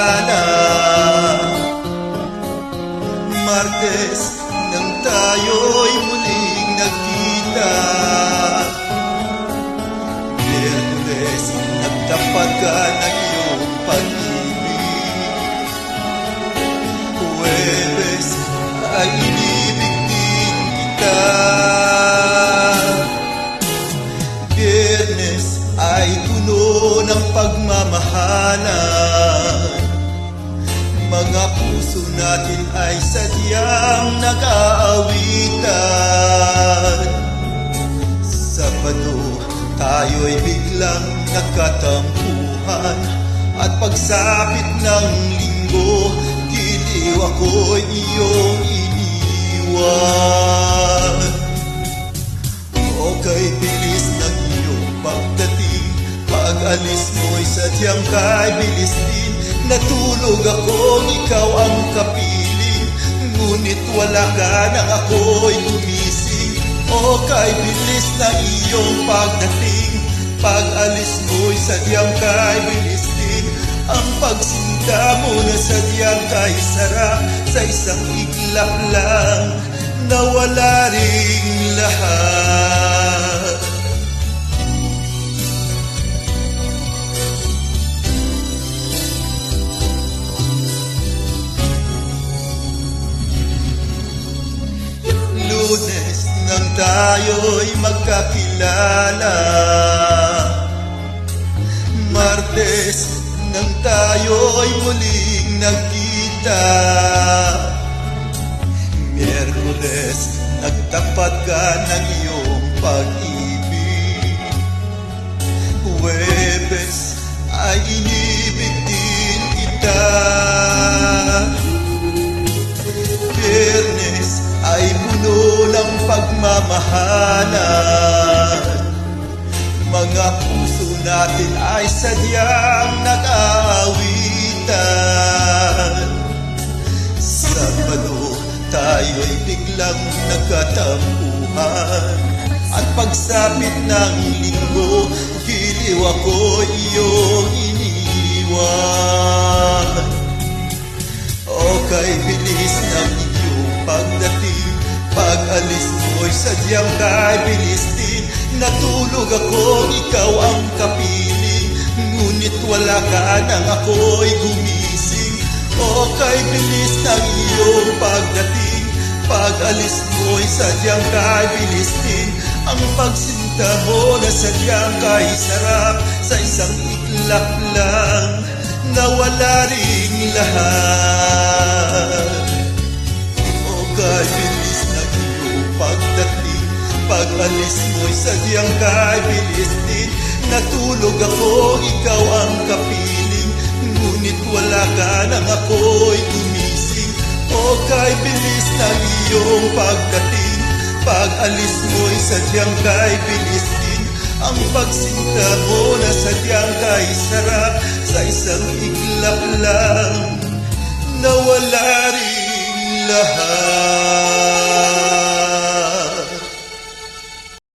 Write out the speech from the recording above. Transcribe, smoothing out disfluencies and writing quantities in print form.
magkakilala. Martes nang tayo'y muling nagkita, Miyerkules nagtapat ka ng iyong pag-ibig, Huwebes ay inibig din kita, Biyernes ay puno ng pagmamahalan. Mga puso natin ay sadyang nag-aawitan. Sabado, tayo'y biglang nagkatampuhan, at pagsapit ng linggo, giliw ako'y iyong iniwan. O kay bilis ng iyong pagdating, pag-alis mo'y sadyang kay bilis din. Natulog akong ikaw ang kapiling, ngunit wala ka nang ako'y gumising. O kay bilis na iyong pagdating, pag-alis mo'y sadyang kay bilis din. Ang pagsinta mo na sadyang kay sarap, sa isang iglap lang nawala ring lahat. Lunes nang tayo'y magkakilala, Martes nang tayo'y muling nagkita, Miyerkules nagtapat ka ng iyong pag-ibig, Huwebes ay inibig din kita, Biyernes ay puno ng pagmamahalan. Mga puso natin ay sadyang nag-aawitan. Sabado, tayo'y biglang nagkatampuhan, at pagsapit ng linggo, giliw ako iyong iniwan. O kay bilis ng iyong pagdating, pag-alis mo'y sadyang kay bilis din. Natulog akong ikaw ang kapiling, ngunit wala ka nang ako'y gumising. O kay bilis ng iyong pagdating, pag-alis mo'y sadyang kay bilis din. Ang pagsinta mo na sadyang kay sarap, sa isang iglap lang nawala ring lahat. O kay bilis ng iyong pagdating, pag-alis mo'y sadyang kay bilis din. Natulog ako, ikaw ang kapiling, ngunit wala ka nang ako'y gumising. O kay bilis ng iyong pagdating, pag-alis mo'y sadyang kay bilis din. Ang pagsinta mo na sadyang kay sarap, sa isang iglap lang nawala rin lahat.